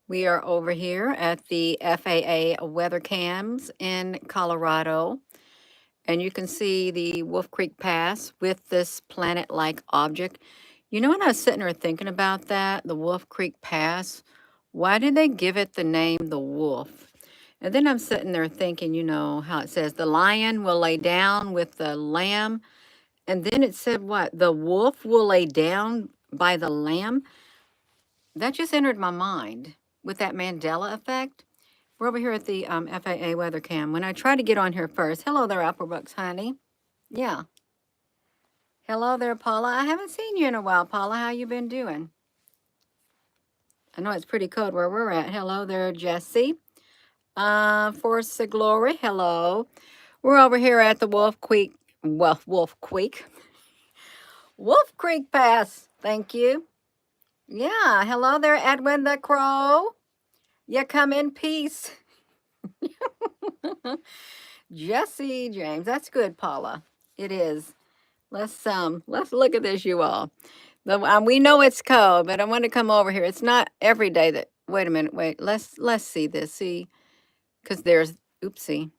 We are over here at the FAA weather cams in Colorado, and you can see the Wolf Creek Pass with this planet-like object. You know, when I was sitting there thinking about that, the Wolf Creek Pass, why did they give it the name the wolf? And then I'm sitting there thinking, you know, how it says the lion will lay down with the lamb. And then it said what? The wolf will lay down by the lamb. That just entered my mind with that Mandela effect. We're over here at the FAA weather cam. When I try to get on here first, hello there, Applebrook's honey. Yeah. Hello there, Paula. I haven't seen you in a while, Paula. How you been doing? I know it's pretty cold where we're at. Hello there, Jesse. Force the Glory. Hello. We're over here at the Wolf Creek. Well, Wolf Creek. Wolf Creek Pass. Thank you. Yeah. Hello there, Edwin the Crow. You come in peace. Jesse James. That's good, Paula. It is. Let's look at this, you all. We know it's cold, but I want to come over here. It's not every day that. Wait a minute. Wait. Let's see this. See, because there's. Oopsie.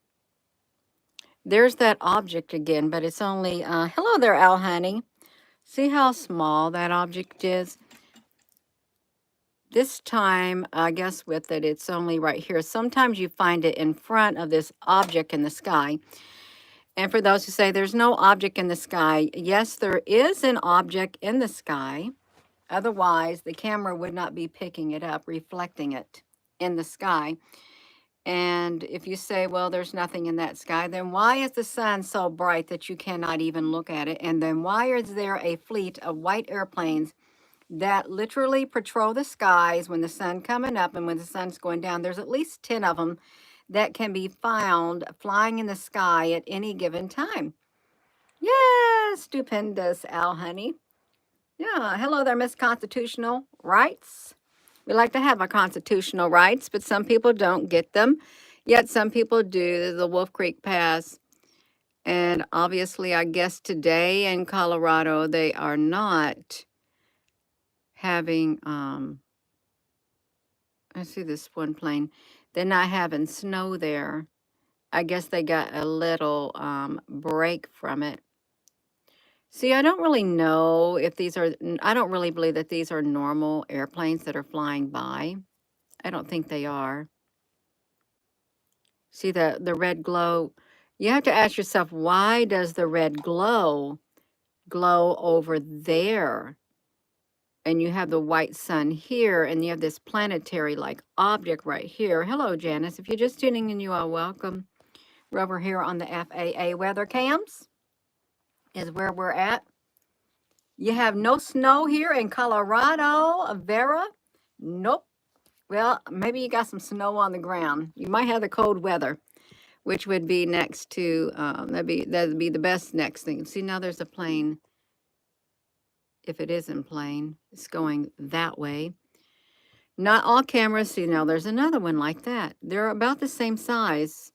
There's that object again, but it's only. Hello there, Al Honey. See how small that object is. This time, I guess with it, it's only right here. Sometimes you find it in front of this object in the sky. And for those who say there's no object in the sky, yes, there is an object in the sky. Otherwise, the camera would not be picking it up, reflecting it in the sky. And if you say, well, there's nothing in that sky, then why is the sun so bright that you cannot even look at it? And then why is there a fleet of white airplanes that literally patrol the skies when the sun coming up and when the sun's going down? There's at least 10 of them that can be found flying in the sky at any given time. Yeah, stupendous, Al Honey. Yeah, hello there, Miss Constitutional Rights. We like to have our constitutional rights, but some people don't get them. Yet some people do. The Wolf Creek Pass. And obviously, I guess today in Colorado, they are not having, I see this one plane. They're not having snow there. I guess they got a little break from it. See, I don't really know if these are, I don't really believe that these are normal airplanes that are flying by. I don't think they are. See the red glow? You have to ask yourself, why does the red glow over there? And you have the white sun here, and you have this planetary like object right here. Hello, Janice. If you're just tuning in, you are welcome. We're over here on the FAA weather cams is where we're at. You have no snow here in Colorado, Vera? Nope. Well, maybe you got some snow on the ground. You might have the cold weather, which would be next to, that'd be the best next thing. See, now there's a plane. If it isn't plane, it's going that way. Not all cameras, see, now there's another one like that. They're about the same size.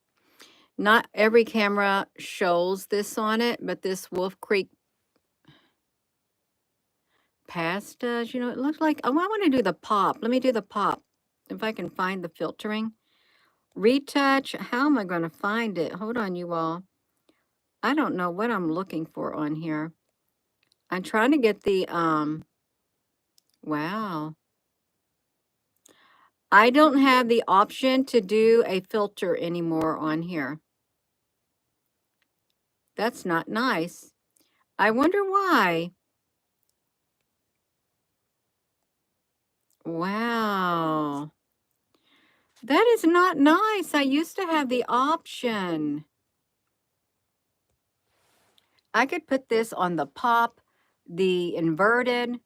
Not every camera shows this on it, but this Wolf Creek Pass does. You know, it looks like, oh, I want to do the pop. Let me do the pop. If I can find the filtering. Retouch. How am I going to find it? Hold on, you all. I don't know what I'm looking for on here. I'm trying to get the, wow. I don't have the option to do a filter anymore on here. That's not nice. I wonder why. Wow. That is not nice. I used to have the option. I could put this on the pop, the inverted,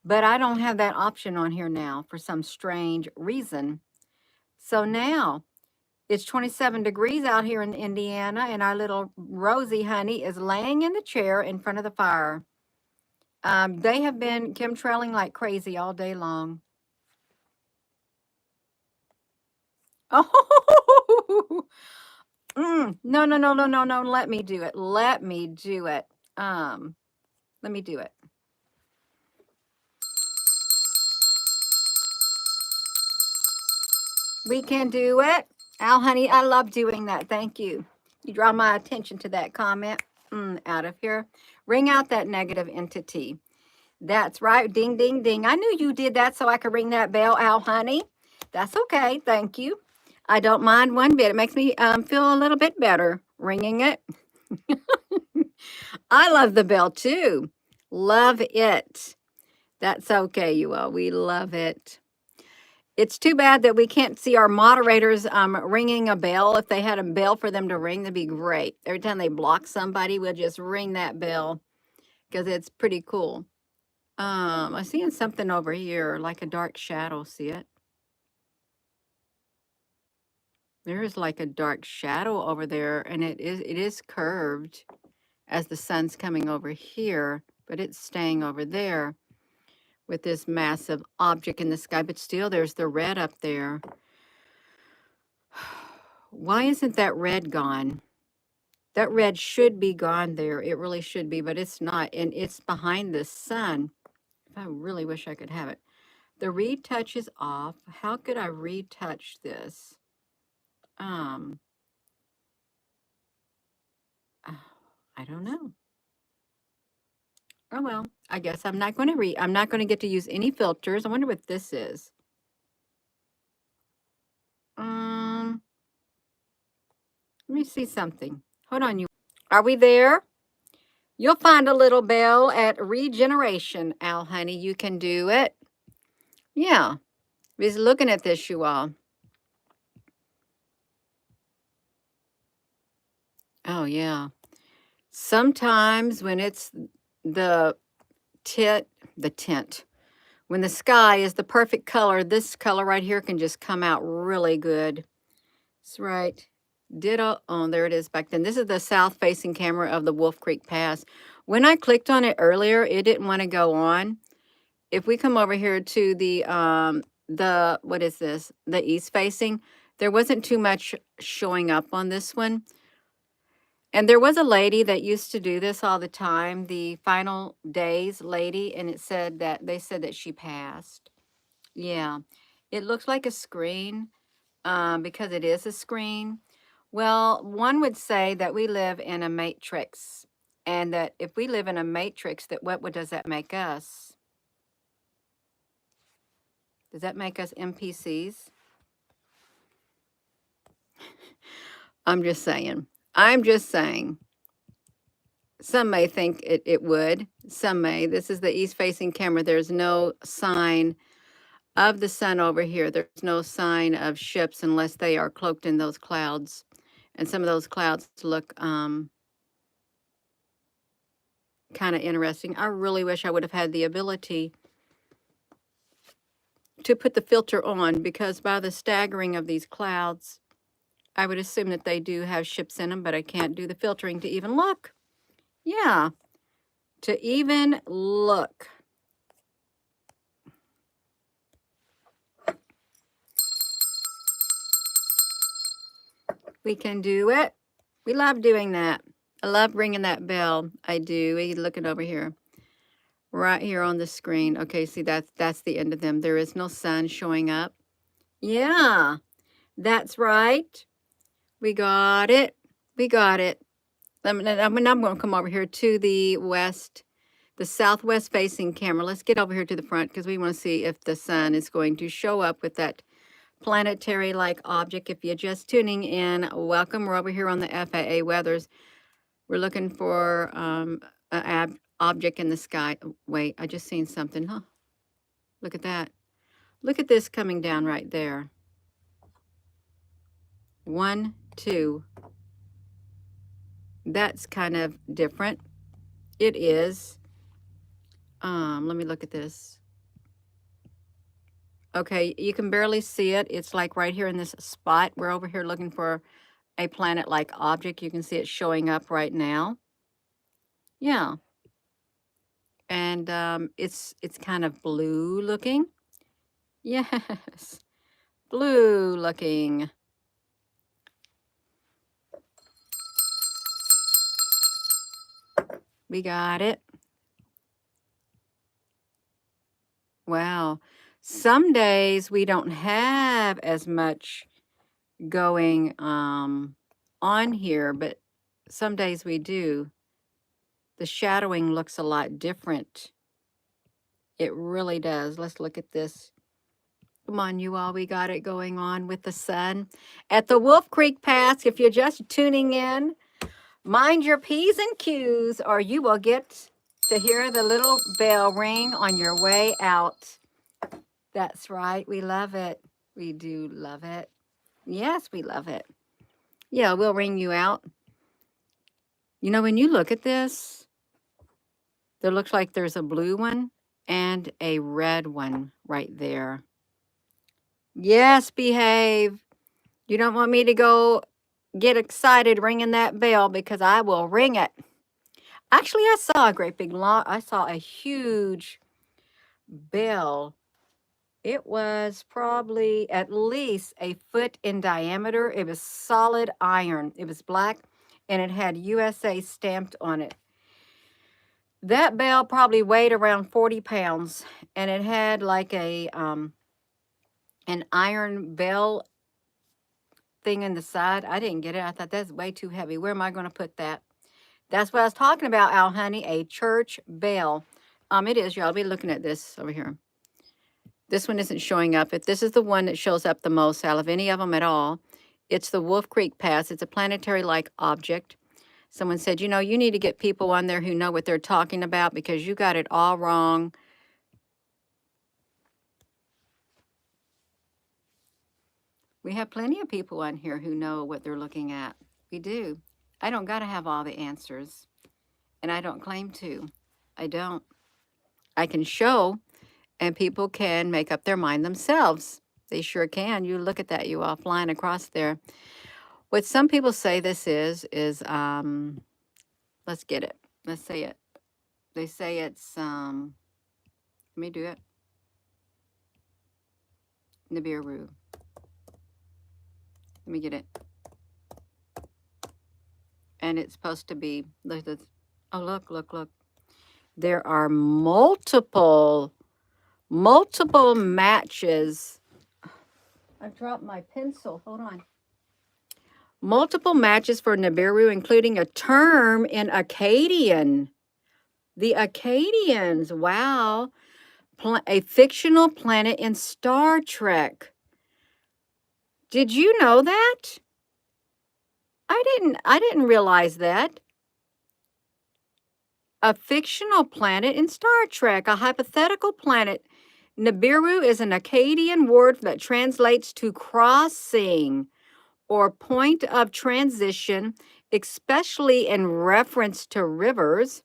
but I don't have that option on here now for some strange reason. So now it's 27 degrees out here in Indiana, and our little Rosie honey is laying in the chair in front of the fire. They have been chemtrailing like crazy all day long. Oh, no, no, no, no, no, no. Let me do it. Let me do it. Let me do it. We can do it. Al, honey, I love doing that. Thank you. You draw my attention to that comment. Out of here. Ring out that negative entity. That's right. Ding, ding, ding. I knew you did that so I could ring that bell, Al, honey. That's okay. Thank you. I don't mind one bit. It makes me feel a little bit better ringing it. I love the bell too. Love it. That's okay, you all. We love it. It's too bad that we can't see our moderators ringing a bell. If they had a bell for them to ring, that'd be great. Every time they block somebody, we'll just ring that bell because it's pretty cool. I'm seeing something over here, like a dark shadow. See it? There is like a dark shadow over there, and it is curved as the sun's coming over here, but it's staying over there with this massive object in the sky. But still, there's the red up there. Why isn't that red gone? That red should be gone there. It really should be, but it's not, and it's behind the sun. I really wish I could have it. The retouch is off. How could I retouch this? Um, I don't know. Oh well, I guess I'm not going to I'm not going to get to use any filters. I wonder what this is. Let me see something. Hold on, you. Are we there? You'll find a little bell at regeneration, Al, honey. You can do it. Yeah. He's looking at this, you all. Oh yeah. Sometimes when it's the tint, when the sky is the perfect color, this color right here can just come out really good. That's right. Ditto. Oh, there it is back then. This is the south facing camera of the Wolf Creek Pass. When I clicked on it earlier, it didn't want to go on. If we come over here to the what is this? The east facing, there wasn't too much showing up on this one. And there was a lady that used to do this all the time, the final days lady, and they said that she passed. Yeah. It looks like a screen because it is a screen. Well, one would say that we live in a matrix, and that if we live in a matrix, that what does that make us? Does that make us NPCs? I'm just saying. I'm just saying. Some may think it would. Some may. This is the east-facing camera. There's no sign of the sun over here. There's no sign of ships unless they are cloaked in those clouds. And some of those clouds look kind of interesting. I really wish I would have had the ability to put the filter on, because by the staggering of these clouds, I would assume that they do have ships in them, but I can't do the filtering to even look. Yeah, to even look. We can do it. We love doing that. I love ringing that bell. I do. We looking over here. Right here on the screen. Okay, see that's the end of them. There is no sun showing up. Yeah, that's right. We got it. We got it. I'm going to come over here to the west, the southwest facing camera. Let's get over here to the front because we want to see if the sun is going to show up with that planetary-like object. If you're just tuning in, welcome. We're over here on the FAA weathers. We're looking for an object in the sky. Wait, I just seen something. Huh? Look at that. Look at this coming down right there. 1, 2. That's kind of different. It is. Let me look at this. Okay, you can barely see it. It's like right here in this spot. We're over here looking for a planet-like object. You can see it showing up right now. Yeah. And it's kind of blue looking. Yes. Blue looking. We got it. Wow. Some days we don't have as much going on here, but some days we do. The shadowing looks a lot different. It really does. Let's look at this. Come on, you all, we got it going on with the sun. At the Wolf Creek Pass, if you're just tuning in, mind your P's and Q's or you will get to hear the little bell ring on your way out. That's right. We love it. We do love it. Yes, we love it. Yeah, we'll ring you out. You know, when you look at this, there looks like there's a blue one and a red one right there. Yes, behave. You don't want me to go get excited ringing that bell because I will ring it. Actually, I saw a great big I saw a huge bell. It was probably at least a foot in diameter. It was solid iron. It was black and it had USA stamped on it. That bell probably weighed around 40 pounds and it had like a an iron bell thing in the side. I didn't get it. I thought that's way too heavy. Where am I going to put that? That's what I was talking about, Al Honey, a church bell. It is, y'all. I'll be looking at this over here. This one isn't showing up. If this is the one that shows up the most out of any of them at all, it's the Wolf Creek Pass. It's a planetary-like object. Someone said, you know, you need to get people on there who know what they're talking about because you got it all wrong. We have plenty of people on here who know what they're looking at. We do. I don't got to have all the answers, and I don't claim to. I don't. I can show, and people can make up their mind themselves. They sure can. You look at that, you all flying across there. What some people say this is let's get it. Let's say it. They say it's, let me do it. Nibiru. Let me get it. And it's supposed to be, oh, look. There are multiple matches. I dropped my pencil. Hold on. Multiple matches for Nibiru, including a term in Akkadian. The Akkadians, wow. A fictional planet in Star Trek. Did you know that? I didn't realize that. A fictional planet in Star Trek, a hypothetical planet. Nibiru is an Akkadian word that translates to crossing or point of transition, especially in reference to rivers.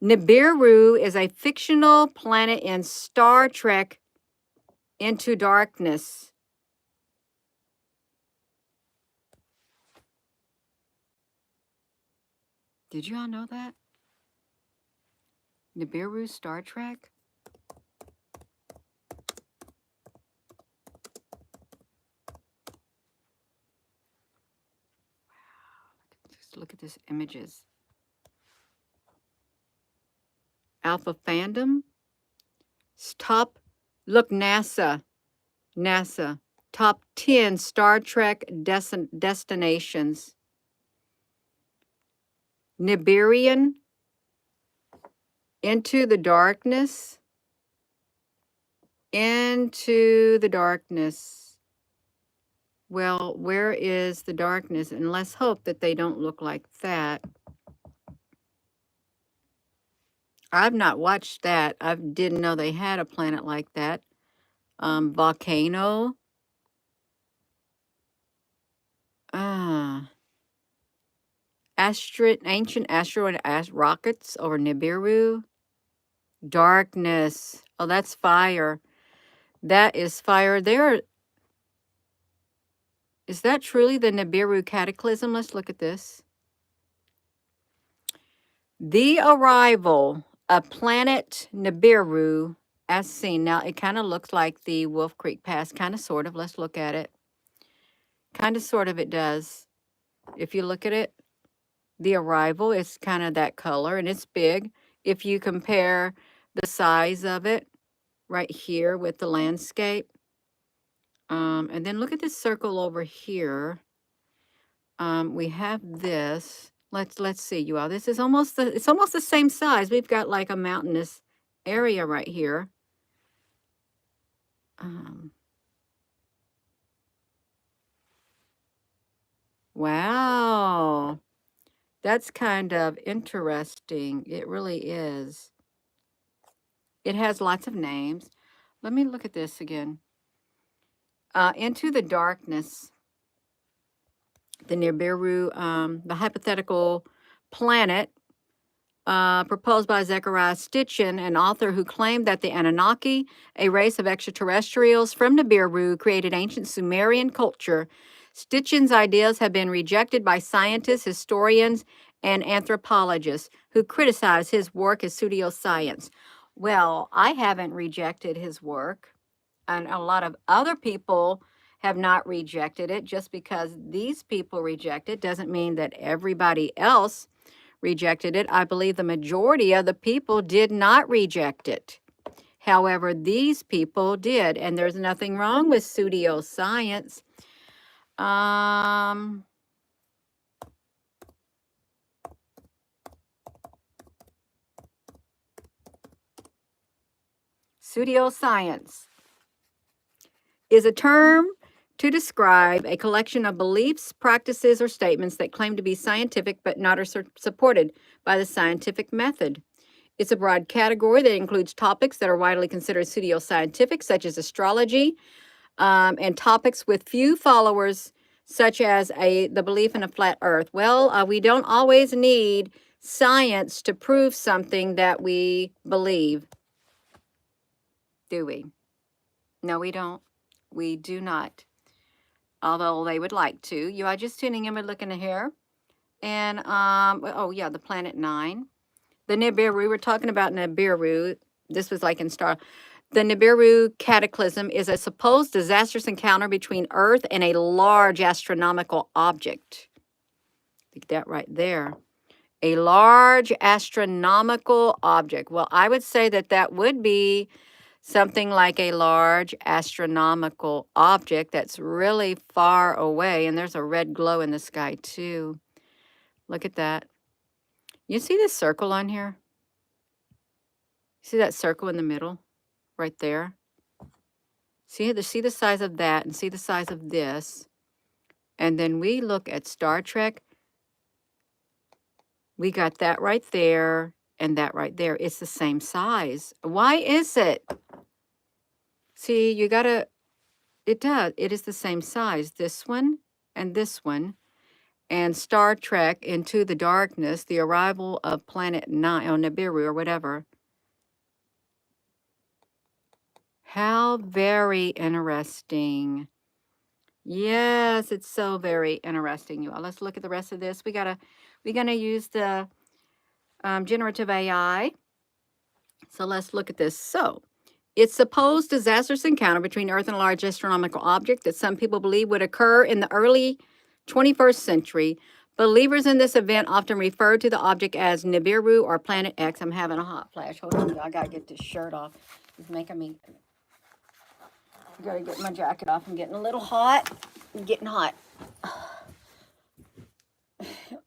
Nibiru is a fictional planet in Star Trek Into Darkness. Did you all know that? Nibiru, Star Trek? Wow, just look at these images. Alpha Fandom. Top, look, NASA. Top 10 Star Trek destinations. Nibirian. Into the Darkness. Into the Darkness. Well, where is the darkness? And let's hope that they don't look like that. I've not watched that. I didn't know they had a planet like that. Volcano. Ancient asteroid rockets over Nibiru. Darkness. Oh, that's fire. That is fire. There. Is that truly the Nibiru cataclysm? Let's look at this. The arrival of planet Nibiru as seen. Now, it kind of looks like the Wolf Creek Pass, kind of, sort of. Let's look at it. Kind of, sort of, it does. If you look at it, the arrival is kind of that color, and it's big. If you compare the size of it, right here with the landscape. And then look at this circle over here. We have this. Let's see, you all. This is it's almost the same size. We've got like a mountainous area right here. Wow. That's kind of interesting. It really is. It has lots of names. Let me look at this again. Into the darkness, the Nibiru, the hypothetical planet proposed by Zechariah Stitchin, an author who claimed that the Anunnaki, a race of extraterrestrials from Nibiru, created ancient Sumerian culture. Stitchin's ideas have been rejected by scientists, historians, and anthropologists who criticize his work as pseudoscience. Well, I haven't rejected his work, and a lot of other people have not rejected it. Just because these people reject it doesn't mean that everybody else rejected it. I believe the majority of the people did not reject it. However, these people did, and there's nothing wrong with pseudoscience. Pseudoscience is a term to describe a collection of beliefs, practices, or statements that claim to be scientific but not are supported by the scientific method. It's a broad category that includes topics that are widely considered pseudoscientific, such as astrology, and topics with few followers, such as the belief in a flat earth. Well, we don't always need science to prove something that we believe, do we? No, we don't. We do not. Although they would like to. You are just tuning in, we're looking at here. And, oh yeah, the planet 9. The Nibiru, we're talking about Nibiru. This was like in Star. The Nibiru cataclysm is a supposed disastrous encounter between Earth and a large astronomical object. Think that right there. A large astronomical object. Well, I would say that that would be something like a large astronomical object that's really far away. And there's a red glow in the sky too. Look at that. You see this circle on here? See that circle in the middle? Right there. See the size of that and see the size of this. And then we look at Star Trek. We got that right there and that right there. It's the same size. Why is it? See, you got to, it does. It is the same size. This one and this one. And Star Trek Into the Darkness, the arrival of Planet 9 on Nibiru or whatever. How very interesting. Yes, it's so very interesting, you all. Let's look at the rest of this. We're gonna use the generative AI. So let's look at this. So it's supposed disastrous encounter between Earth and a large astronomical object that some people believe would occur in the early 21st century. Believers in this event often refer to the object as Nibiru or Planet X. I'm having a hot flash. Hold on, I gotta get this shirt off. It's making me. I gotta get my jacket off. I'm getting a little hot. I'm getting hot.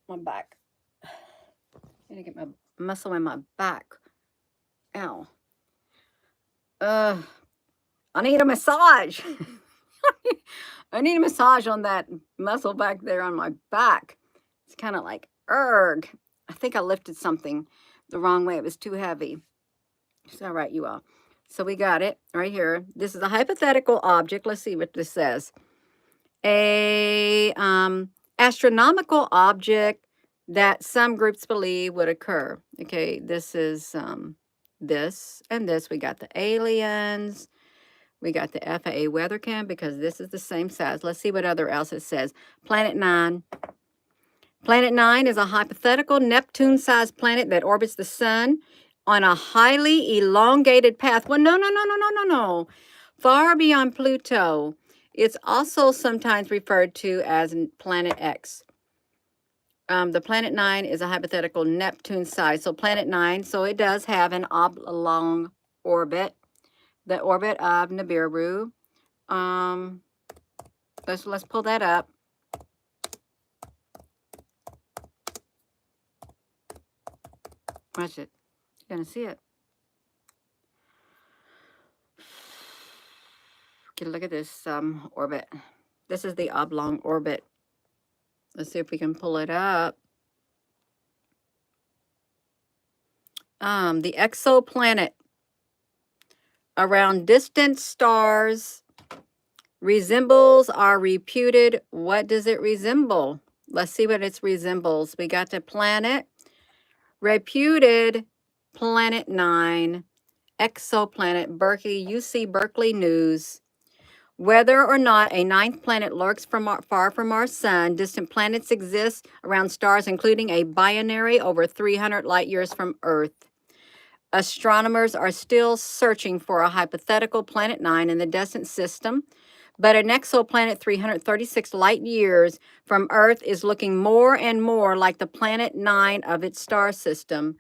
My back. I gotta get my muscle in my back. Ow. I need a massage. I need a massage on that muscle back there on my back. It's kind of like, erg. I think I lifted something the wrong way. It was too heavy. It's all right, you all. So we got it right here. This is a hypothetical object. Let's see what this says. A astronomical object that some groups believe would occur. Okay, this is this and this. We got the aliens. We got the FAA weather cam because this is the same size. Let's see what other else it says. Planet 9. Planet 9 is a hypothetical Neptune-sized planet that orbits the sun on a highly elongated path. Well, no. Far beyond Pluto. It's also sometimes referred to as Planet X. The Planet 9 is a hypothetical Neptune size. So Planet 9, so it does have an oblong orbit. the orbit of Nibiru. Let's pull that up. Watch it. You're gonna see it. Get a look at this orbit. This is the oblong orbit. Let's see if we can pull it up. The exoplanet around distant stars resembles our reputed. What does it resemble? Let's see what it resembles. We got the planet, reputed planet 9, exoplanet, Berkeley, UC Berkeley News. Whether or not a ninth planet lurks far from our sun, distant planets exist around stars, including a binary over 300 light years from Earth. Astronomers are still searching for a hypothetical planet 9 in the distant system, but an exoplanet 336 light years from Earth is looking more and more like the planet 9 of its star system.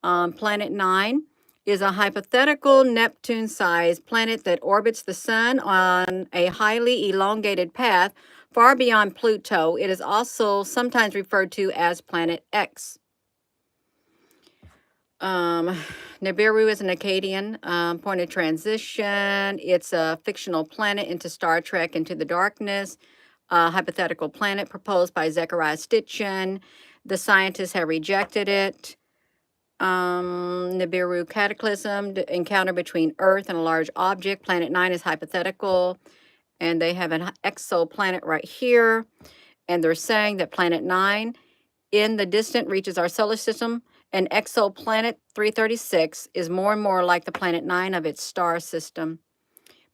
Planet 9 is a hypothetical Neptune-sized planet that orbits the sun on a highly elongated path far beyond Pluto. It is also sometimes referred to as Planet X. Nibiru is an Akkadian point of transition. It's a fictional planet into Star Trek Into the Darkness, a hypothetical planet proposed by Zecharia Sitchin. The scientists have rejected it. Nibiru cataclysm, encounter between Earth and a large object. Planet 9 is hypothetical, and they have an exoplanet right here. And they're saying that Planet 9 in the distant reaches our solar system, and exoplanet 336 is more and more like the Planet 9 of its star system.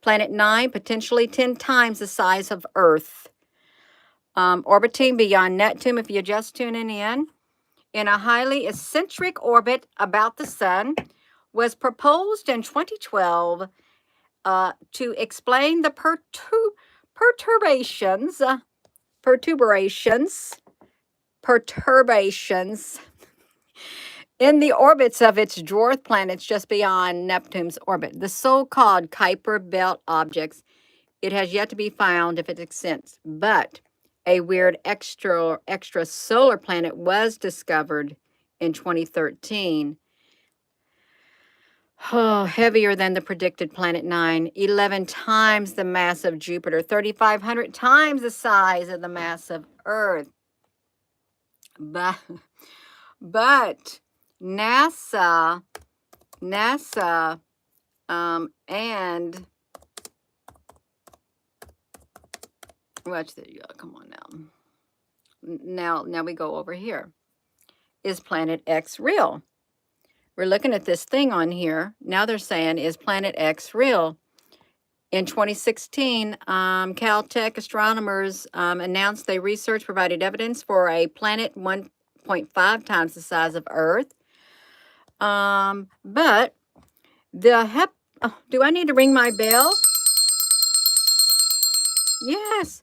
Planet 9, potentially 10 times the size of Earth. Orbiting beyond Neptune, if you're just tuning in a highly eccentric orbit about the sun, was proposed in 2012 to explain the perturbations in the orbits of its dwarf planets just beyond Neptune's orbit, the so-called Kuiper Belt objects. It has yet to be found if it exists, but a weird extrasolar planet was discovered in 2013. Oh, heavier than the predicted Planet 9, 11 times the mass of Jupiter, 3,500 times the size of the mass of Earth. But NASA, and watch there you go. Come on now. Now we go over here. Is Planet X real? We're looking at this thing on here. Now they're saying, is Planet X real? In 2016, Caltech astronomers announced their research provided evidence for a planet 1.5 times the size of Earth. But do I need to ring my bell? Yes.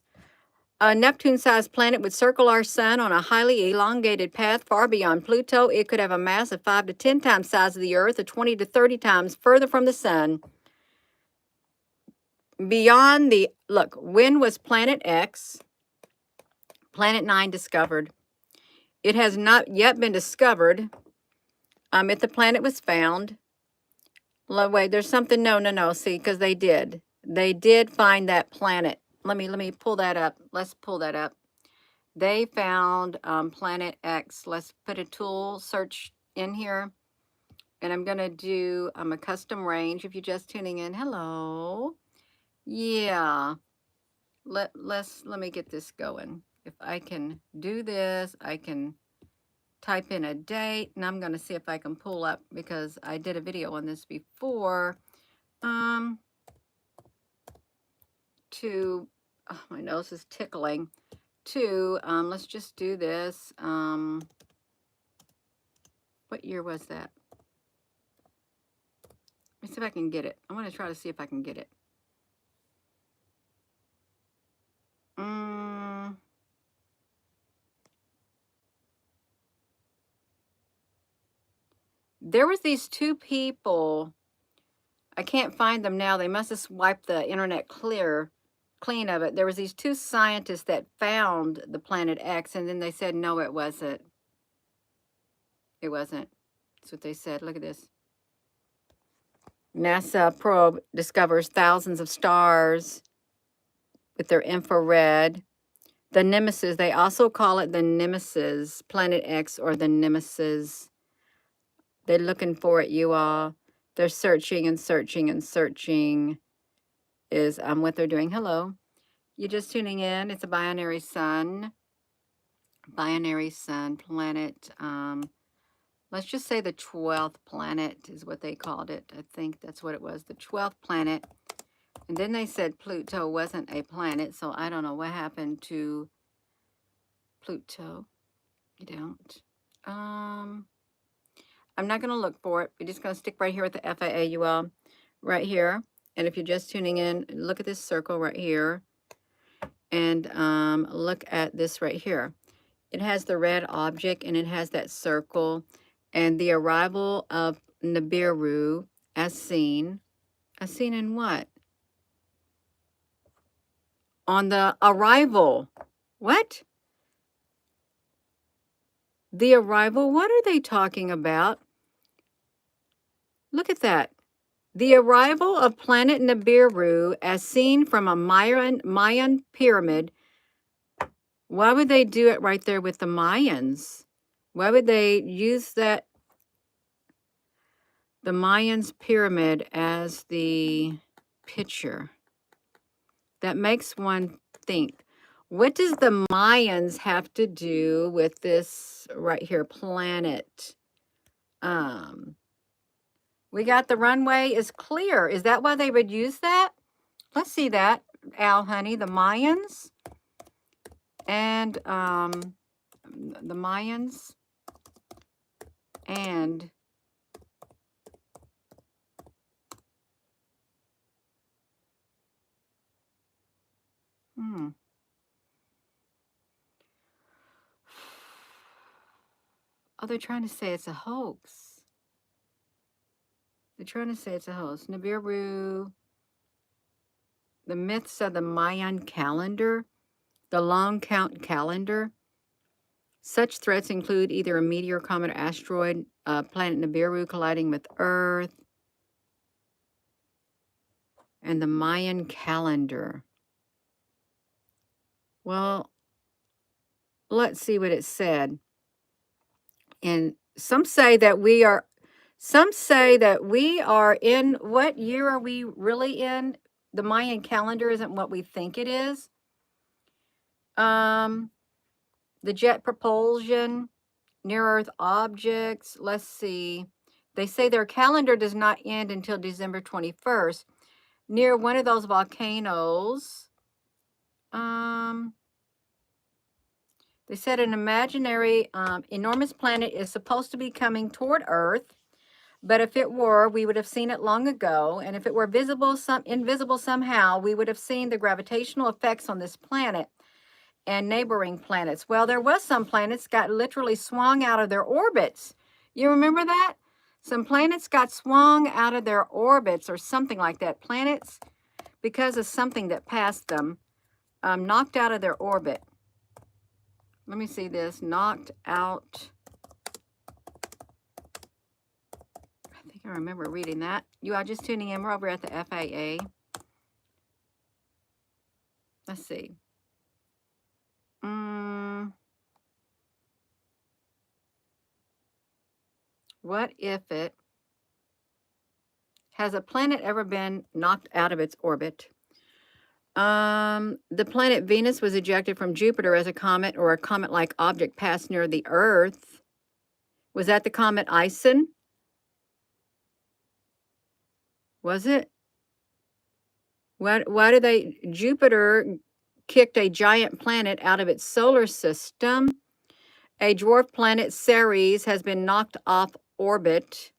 A Neptune-sized planet would circle our sun on a highly elongated path far beyond Pluto. It could have a mass of 5 to 10 times the size of the Earth, or 20 to 30 times further from the sun. Beyond the, look, when was Planet X, Planet 9 discovered? It has not yet been discovered if the planet was found. Wait, there's something, no, see, because they did find that planet. Let me pull that up. Let's pull that up. They found Planet X. Let's put a tool search in here. And I'm going to do a custom range. If you're just tuning in, hello. Yeah. Let me get this going. If I can do this, I can type in a date. And I'm going to see if I can pull up, because I did a video on this before. Oh, my nose is tickling. Let's just do this. What year was that? Let me see if I can get it. I want to try to see if I can get it. There was these two people. I can't find them now. They must have wiped the internet clean of it. There was these two scientists that found the planet X, and then they said, no, it wasn't. It wasn't. That's what they said. Look at this. NASA probe discovers thousands of stars with their infrared. The Nemesis, they also call it the Nemesis, Planet X, or the Nemesis. They're looking for it, you all. They're searching and searching and searching is what they're doing. Hello. You're just tuning in. It's a binary sun. Binary sun planet. Let's just say the 12th planet is what they called it. I think that's what it was, the 12th planet. And then they said Pluto wasn't a planet, so I don't know what happened to Pluto. You don't. I'm not going to look for it. We're just going to stick right here with the FAA, you all. Right here. And if you're just tuning in, look at this circle right here. And look at this right here. It has the red object and it has that circle. And the arrival of Nibiru as seen. As seen in what? On the arrival. What? The arrival? What are they talking about? Look at that. The arrival of planet Nibiru as seen from a Mayan pyramid. Why would they do it right there with the Mayans? Why would they use that, the Mayans pyramid, as the picture? That makes one think. What does the Mayans have to do with this right here, planet? We got the runway is clear. Is that why they would use that? Let's see that, Al, honey. The Mayans and the Mayans and oh, they're trying to say it's a hoax. They're trying to say it's a hoax. Nibiru, the myths of the Mayan calendar, the long count calendar. Such threats include either a meteor, comet, or asteroid, planet Nibiru colliding with Earth, and the Mayan calendar. Well, let's see what it said. And some say that we are in, what year are we really in? The Mayan calendar isn't what we think it is. The jet propulsion, near-Earth objects. Let's see. They say their calendar does not end until December 21st. Near one of those volcanoes. They said an imaginary enormous planet is supposed to be coming toward Earth. But if it were, we would have seen it long ago. And if it were invisible somehow, we would have seen the gravitational effects on this planet and neighboring planets. Well, there was some planets got literally swung out of their orbits. You remember that? Some planets got swung out of their orbits or something like that. Planets, because of something that passed them, knocked out of their orbit. Let me see this. Knocked out. I think I remember reading that. You are just tuning in. We're over at the FAA. Let's see. What if it has a planet ever been knocked out of its orbit? The planet Venus was ejected from Jupiter as a comet or a comet-like object passed near the Earth. Was that the comet Ison? Was it? Why did Jupiter kicked a giant planet out of its solar system. A dwarf planet, Ceres, has been knocked off orbit.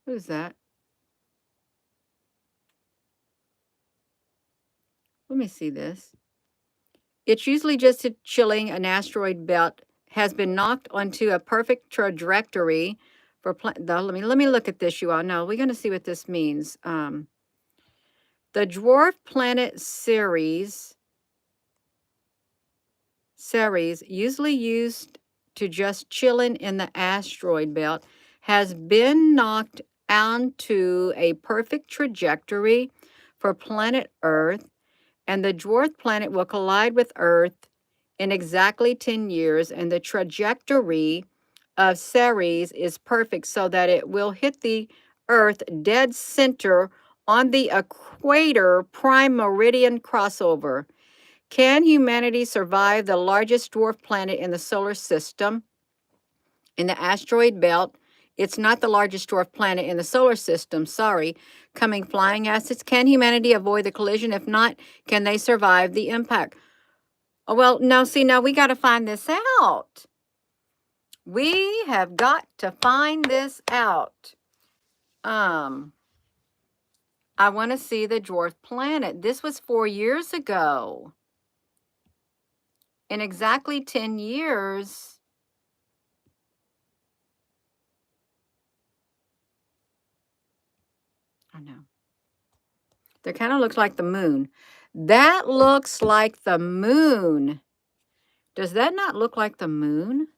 What is that? Let me see this. It's usually just chilling an asteroid belt has been knocked onto a perfect trajectory let me look at this, you all. No, we're going to see what this means. The dwarf planet Ceres, usually used to just chilling in the asteroid belt, has been knocked onto a perfect trajectory for planet Earth, and the dwarf planet will collide with Earth in exactly 10 years, and the trajectory of Ceres is perfect so that it will hit the Earth dead center on the equator prime meridian crossover. Can humanity survive the largest dwarf planet in the solar system? In the asteroid belt, it's not the largest dwarf planet in the solar system, sorry. Coming flying acids, can humanity avoid the collision? If not, can they survive the impact? Oh, well, no, see, now we got to find this out. We have got to find this out. I want to see the dwarf planet. This was 4 years ago. In exactly 10 years, I know. That kind of looks like the moon. That looks like the moon. Does that not look like the moon?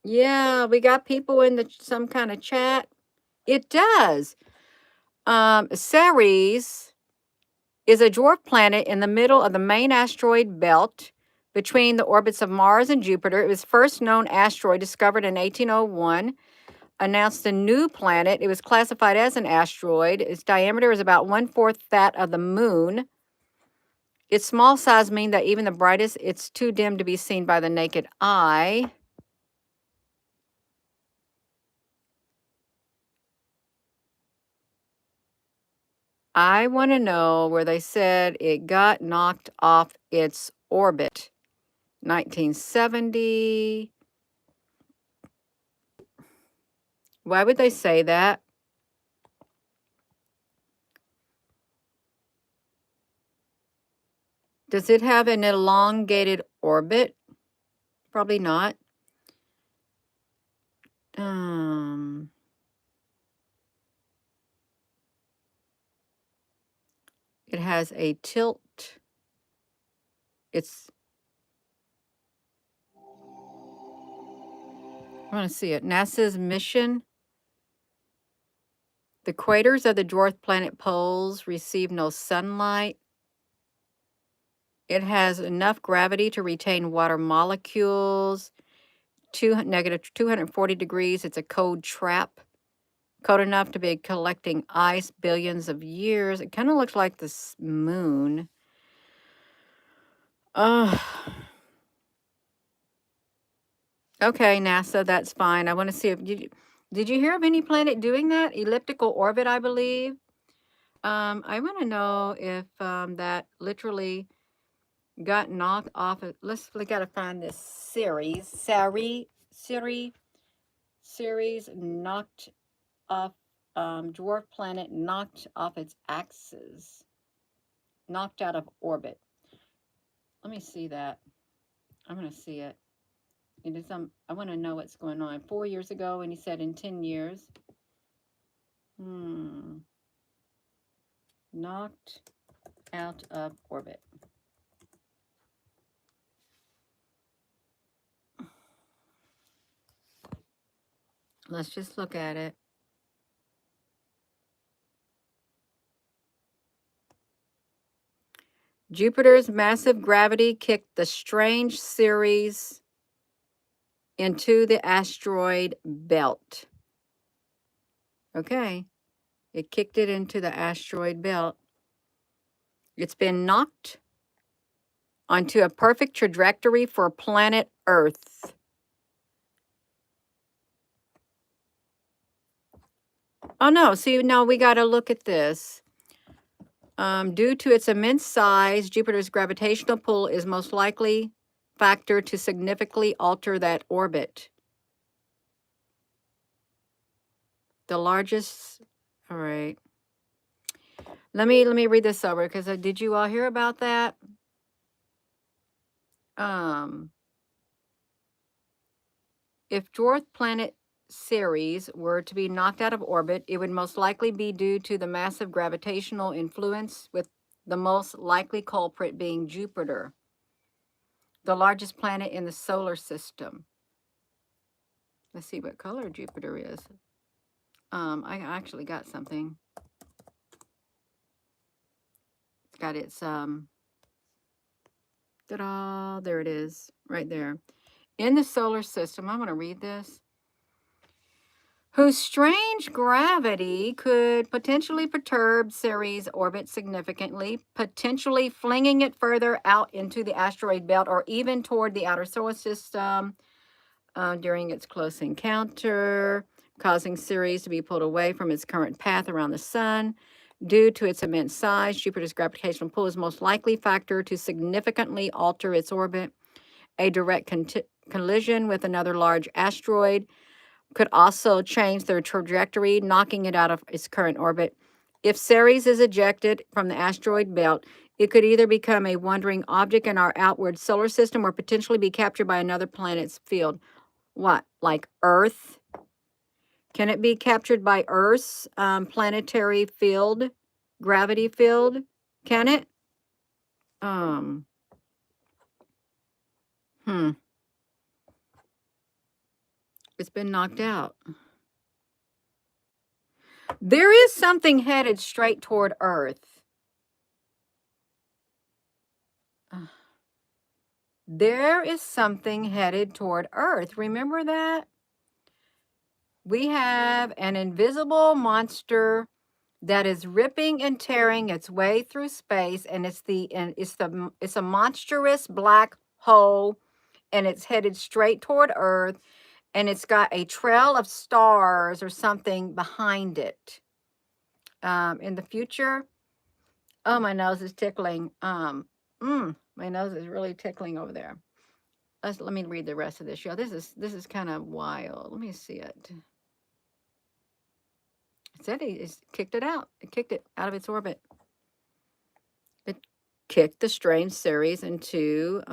Yeah, we got people in some kind of chat. It does. Ceres is a dwarf planet in the middle of the main asteroid belt between the orbits of Mars and Jupiter. It was first known asteroid discovered in 1801. Announced a new planet. It was classified as an asteroid. Its diameter is about 1/4 that of the moon. Its small size means that even the brightest, it's too dim to be seen by the naked eye. I want to know where they said it got knocked off its orbit. 1970. Why would they say that? Does it have an elongated orbit? Probably not. It has a tilt. I want to see it. NASA's mission. The craters of the dwarf planet poles receive no sunlight. It has enough gravity to retain water molecules. Negative 240 degrees. It's a cold trap. Cold enough to be collecting ice billions of years. It kind of looks like the moon. Okay, NASA, that's fine. I want to see if did you hear of any planet doing that? Elliptical orbit, I believe. I want to know if that literally got knocked off. We got to find this series knocked off. Dwarf planet knocked off its axis, knocked out of orbit. Let me see that. I'm going to see it. It is. I want to know what's going on. 4 years ago, and he said in 10 years. Knocked out of orbit. Let's just look at it. Jupiter's massive gravity kicked the strange Ceres into the asteroid belt. Okay, it kicked it into the asteroid belt. It's been knocked onto a perfect trajectory for planet Earth. Oh no, see, now we got to look at this. Due to its immense size, Jupiter's gravitational pull is most likely factor to significantly alter that orbit. The largest, all right. Let me read this over because did you all hear about that? Um, if dwarf planet Ceres were to be knocked out of orbit, it would most likely be due to the massive gravitational influence, with the most likely culprit being Jupiter, the largest planet in the solar system. Let's see what color Jupiter is. I actually got something. It's got its ta-da, there it is, right there. In the solar system, I'm going to read this, whose strange gravity could potentially perturb Ceres' orbit significantly, potentially flinging it further out into the asteroid belt or even toward the outer solar system during its close encounter, causing Ceres to be pulled away from its current path around the sun. Due to its immense size, Jupiter's gravitational pull is most likely factor to significantly alter its orbit. A direct collision with another large asteroid could also change their trajectory, knocking it out of its current orbit. If Ceres is ejected from the asteroid belt, it could either become a wandering object in our outward solar system or potentially be captured by another planet's field. What, like Earth? Can it be captured by Earth's planetary field, gravity field? Can it? Um, hmm. It's been knocked out. There is something headed straight toward Earth. There is something headed toward Earth. Remember that? We have an invisible monster that is ripping and tearing its way through space, and it's a monstrous black hole, and it's headed straight toward Earth, and it's got a trail of stars or something behind it. In the future, oh, my nose is tickling. My nose is really tickling over there. Let me read the rest of this, y'all. This is kind of wild. Let me see it. It said it kicked it out. It kicked it out of its orbit. It kicked the strange Ceres into.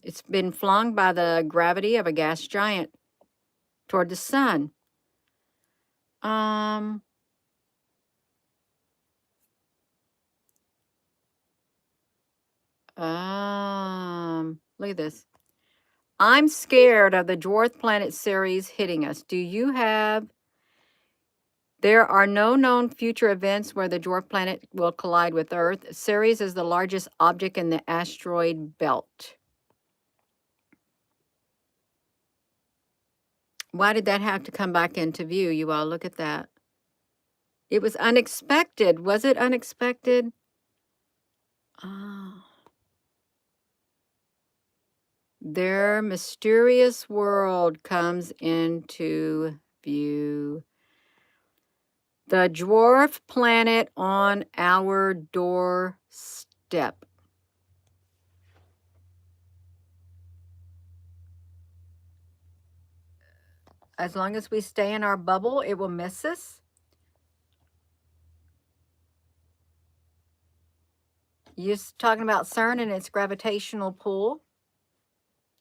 It's been flung by the gravity of a gas giant toward the sun. Look at this. I'm scared of the dwarf planet Ceres hitting us. Do you have? There are no known future events where the dwarf planet will collide with Earth. Ceres is the largest object in the asteroid belt. Why did that have to come back into view? You all look at that. It was unexpected. Was it unexpected? Oh. Their mysterious world comes into view. The dwarf planet on our doorstep. As long as we stay in our bubble, it will miss us. You're talking about CERN and its gravitational pull.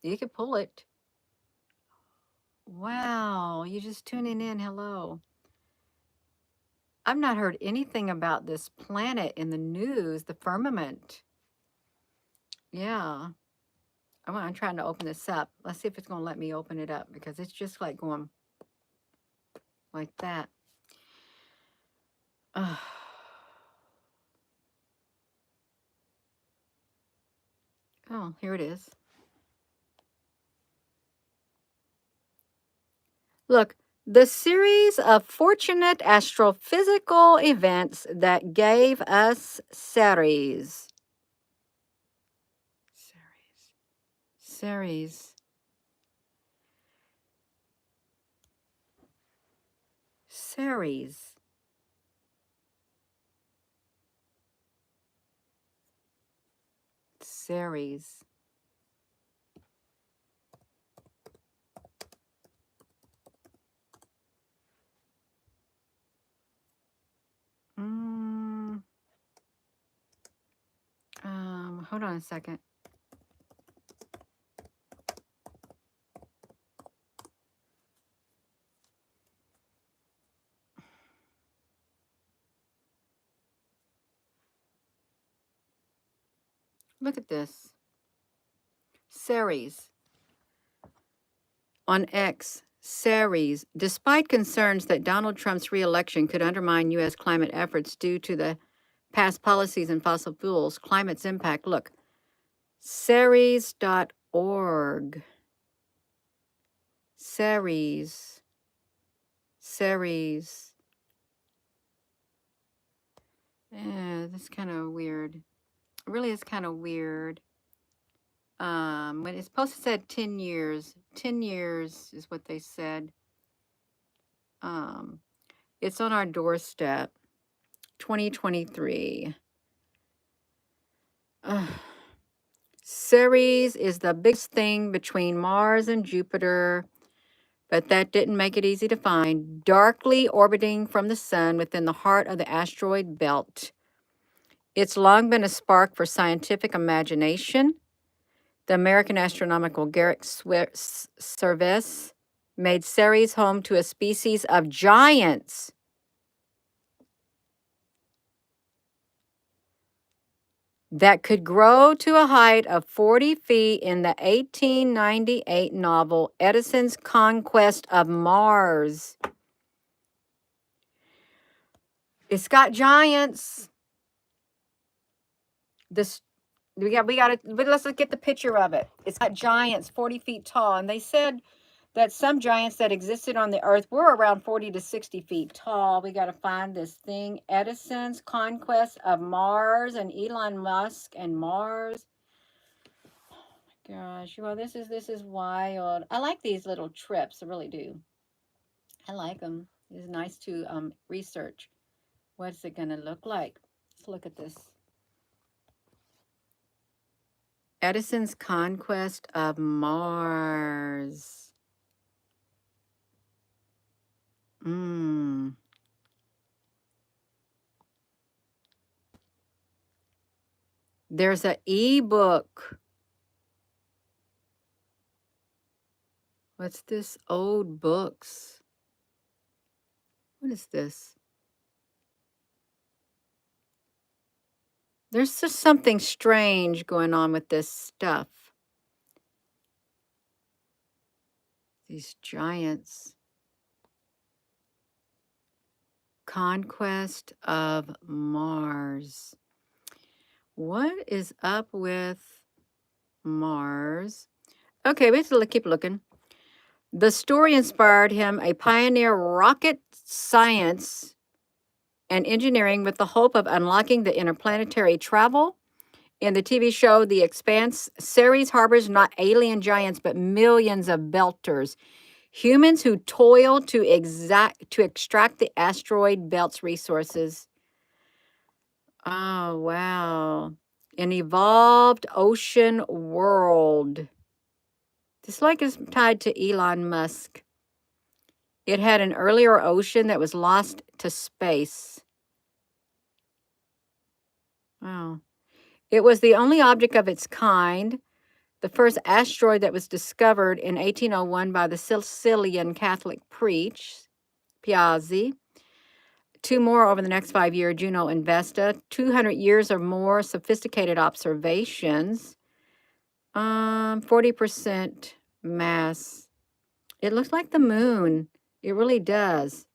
You could pull it. Wow, you're just tuning in. Hello. I've not heard anything about this planet in the news, the firmament. Yeah. I'm trying to open this up. Let's see if it's going to let me open it up, because it's just like going like that. Oh, here it is. Look, the series of fortunate astrophysical events that gave us Ceres. Ceres. Ceres. Ceres. Hold on a second. Look at this. Ceres on X. Ceres, despite concerns that Donald Trump's reelection could undermine U.S. climate efforts due to the past policies in fossil fuels, climate's impact. Look, Ceres.org. Ceres. Ceres. Yeah, that's kind of weird. It really is kind of weird. When it's supposed to said 10 years. 10 years is what they said. Um, it's on our doorstep. 2023. Ceres is the biggest thing between Mars and Jupiter, but that didn't make it easy to find. Darkly orbiting from the sun within the heart of the asteroid belt. It's long been a spark for scientific imagination. The American Astronomical Service made Ceres home to a species of giants. That could grow to a height of 40 feet in the 1898 novel Edison's Conquest of Mars. It's got giants. This we got it, but let's get the picture of it. It's got giants 40 feet tall, and they said that some giants that existed on the earth were around 40 to 60 feet tall. We got to find this thing, Edison's Conquest of Mars, and Elon Musk and Mars. Gosh, well, this is wild. I like these little trips. I really do. I like them. It's nice to research. What's it going to look like? Let's look at this. Edison's Conquest of Mars. There's an ebook. What's this? Old books. What is this? There's just something strange going on with this stuff. These giants. Conquest of Mars. What is up with Mars? Okay, we have to keep looking. The story inspired him, a pioneer rocket science and engineering, with the hope of unlocking the interplanetary travel. In the TV show The Expanse, Ceres harbors not alien giants, but millions of belters, humans who toil to extract the asteroid belt's resources. Oh, wow. An evolved ocean world. This lake is tied to Elon Musk. It had an earlier ocean that was lost to space. Wow. It was the only object of its kind, the first asteroid that was discovered in 1801 by the Sicilian Catholic priest, Piazzi. Two more over the next 5 years, Juno and Vesta. 200 years or more, sophisticated observations. 40% mass. It looks like the moon. It really does.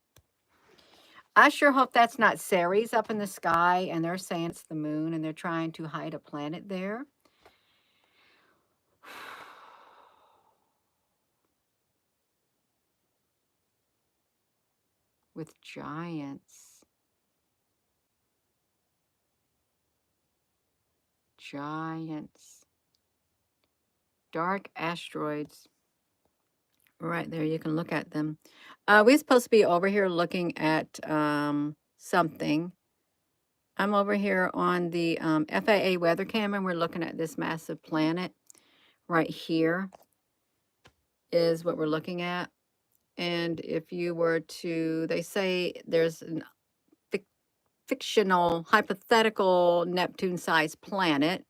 I sure hope that's not Ceres up in the sky and they're saying it's the moon and they're trying to hide a planet there. With giants. Giants. Dark asteroids. Right there, you can look at them. We're supposed to be over here looking at something. I'm over here on the FAA weather camera, and we're looking at this massive planet. Right here is what we're looking at. And if you were to, they say there's a fictional, hypothetical Neptune-sized planet.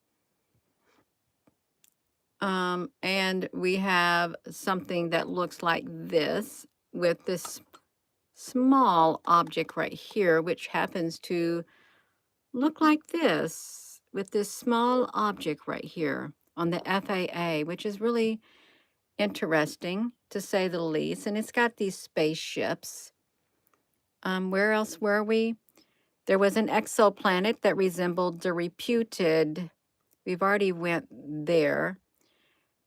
And we have something that looks like this with this small object right here, which happens to look like this. with this small object right here on the FAA, which is really interesting to say the least. And it's got these spaceships. Where else were we? There was an exoplanet that resembled the reputed, we've already went there,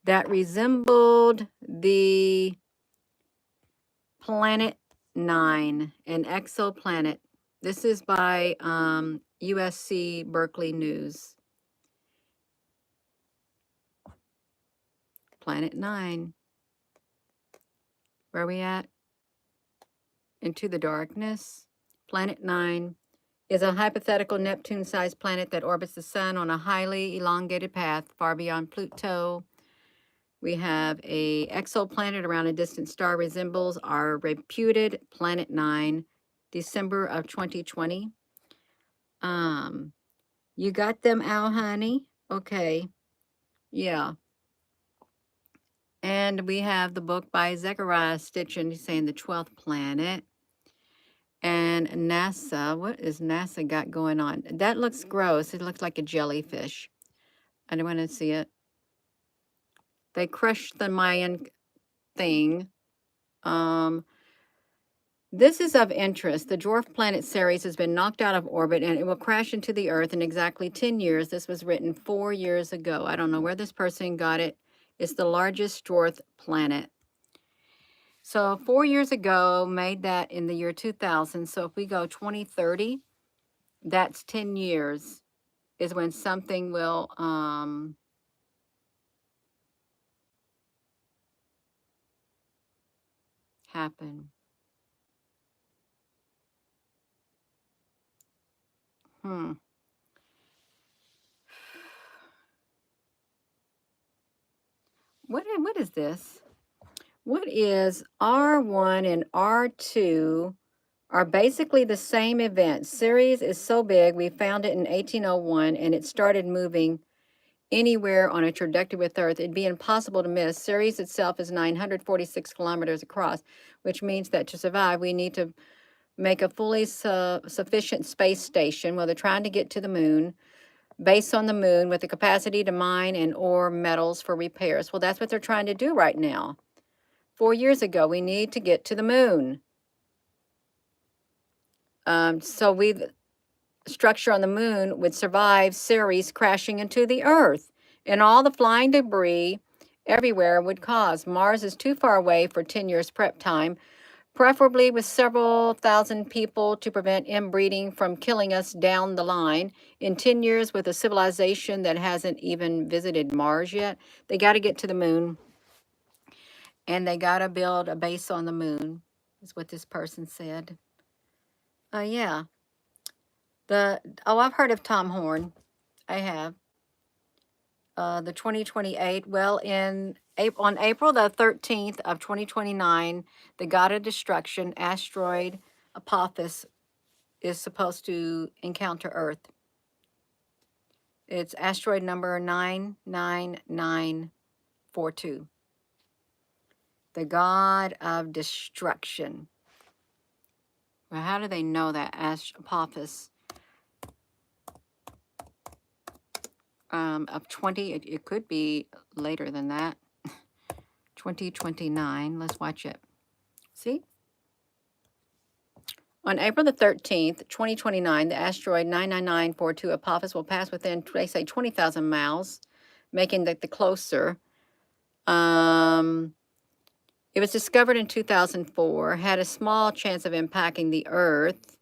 that resembled the Planet 9, an exoplanet. This is by USC Berkeley News. Planet 9. Where are we at? Into the darkness. Planet 9 is a hypothetical Neptune-sized planet that orbits the sun on a highly elongated path far beyond Pluto. We have a exoplanet around a distant star resembles our reputed Planet 9, December of 2020. You got them, Al, honey? Okay. Yeah. And we have the book by Zechariah Stitchin saying the 12th planet. And NASA, what is NASA got going on? That looks gross. It looks like a jellyfish. I don't want to see it. They crushed the Mayan thing. This is of interest. The dwarf planet Ceres has been knocked out of orbit and it will crash into the Earth in exactly 10 years. This was written 4 years ago. I don't know where this person got it. It's the largest dwarf planet. So 4 years ago, made that in the year 2000. So if we go 2030, that's 10 years is when something will happen. What is this? What is R1 and R2 are basically the same event. Ceres is so big, we found it in 1801 and it started moving anywhere on a trajectory with Earth. It'd be impossible to miss. Ceres itself is 946 kilometers across, which means that to survive, we need to make a fully sufficient space station. Well, they're trying to get to the moon, based on the moon with the capacity to mine and ore metals for repairs. Well, that's what they're trying to do right now. 4 years ago, we need to get to the moon. So structure on the moon would survive Ceres crashing into the Earth, and all the flying debris everywhere would cause. Mars is too far away for 10 years prep time, preferably with several thousand people to prevent inbreeding from killing us down the line. In 10 years, with a civilization that hasn't even visited Mars yet, they got to get to the moon, and they got to build a base on the moon, is what this person said. Yeah. I've heard of Tom Horn. I have. The 2028. Well, on April the 13th of 2029, the god of destruction, asteroid Apophis, is supposed to encounter Earth. It's asteroid number 99942. The god of destruction. Well, how do they know that Apophis? Of 20, it could be later than that. 2029. Let's watch it. See? On April the 13th, 2029, the asteroid 99942 Apophis will pass within, they say, 20,000 miles, making the closer. It was discovered in 2004, had a small chance of impacting the Earth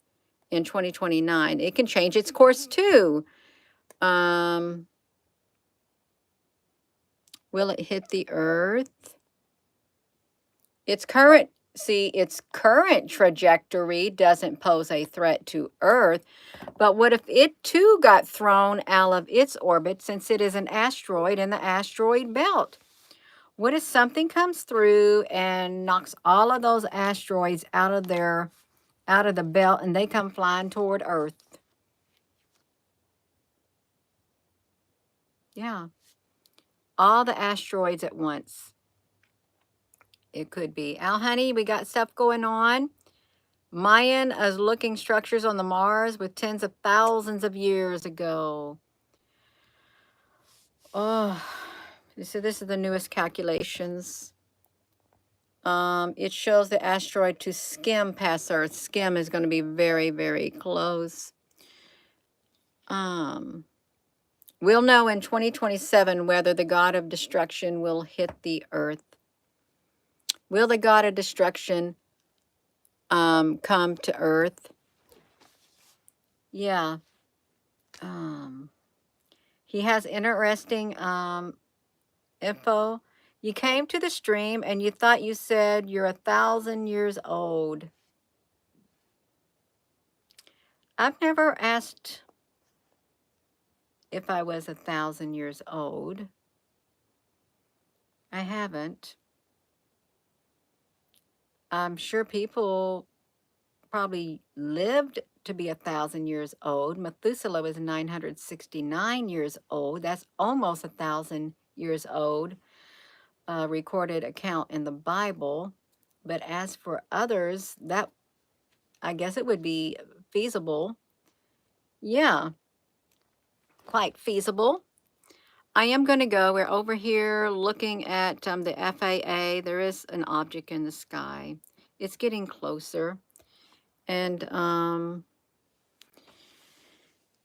in 2029. It can change its course too. Will it hit the Earth? Its current trajectory doesn't pose a threat to Earth, but what if it too got thrown out of its orbit since it is an asteroid in the asteroid belt? What if something comes through and knocks all of those asteroids out of the belt and they come flying toward Earth? Yeah. All the asteroids at once. It could be. Al, honey, we got stuff going on. Mayan is looking structures on the Mars with tens of thousands of years ago. Oh, so this is the newest calculations. It shows the asteroid to skim past Earth. Skim is going to be very, very close. Um, we'll know in 2027 whether the god of destruction will hit the Earth. Will the god of destruction come to Earth? Yeah. He has interesting info. You came to the stream and you thought you said you're 1,000 years old. I've never asked if I was 1,000 years old. I haven't. I'm sure people probably lived to be 1,000 years old. Methuselah was 969 years old. That's almost 1,000 years old. Recorded account in the Bible. But as for others, that I guess it would be feasible. Yeah, quite feasible. I am going to go. We're over here looking at the FAA. There is an object in the sky. It's getting closer. And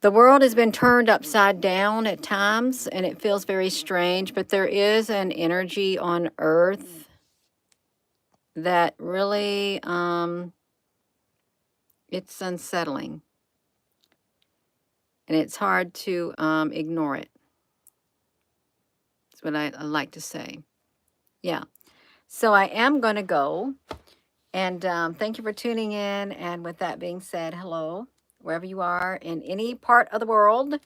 the world has been turned upside down at times, and it feels very strange. But there is an energy on Earth that really, it's unsettling. And it's hard to ignore it. That's what I like to say. Yeah. So I am going to go. And thank you for tuning in. And with that being said, hello, wherever you are in any part of the world.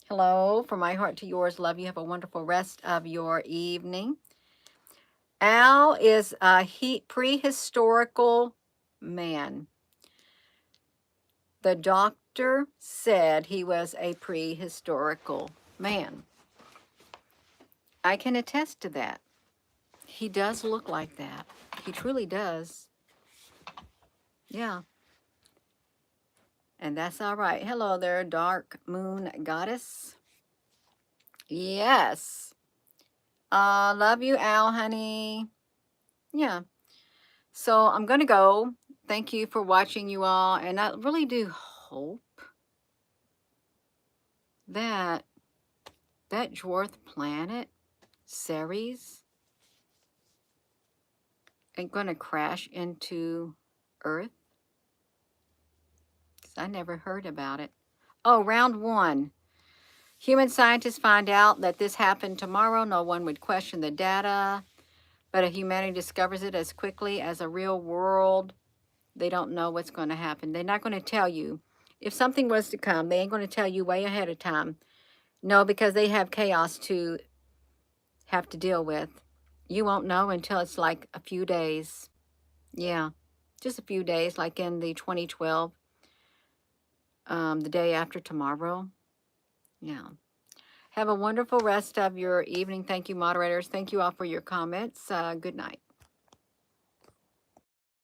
Hello, from my heart to yours. Love you. Have a wonderful rest of your evening. Al is a prehistorical man. The doctor said he was a prehistorical man. I can attest to that. He does look like that. He truly does. Yeah. And that's all right. Hello there, dark moon goddess. Yes. Love you, Al, honey. Yeah. So I'm going to go. Thank you for watching, you all. And I really do hope that that dwarf planet, Ceres, ain't going to crash into Earth. 'Cause I never heard about it. Oh, round one. Human scientists find out that this happened tomorrow. No one would question the data. But if humanity discovers it as quickly as a real world, they don't know what's going to happen. They're not going to tell you. If something was to come, they ain't going to tell you way ahead of time. No, because they have chaos to have to deal with. You won't know until it's like a few days. Yeah, just a few days, like in the 2012, the day after tomorrow. Yeah. Have a wonderful rest of your evening. Thank you, moderators. Thank you all for your comments. Good night.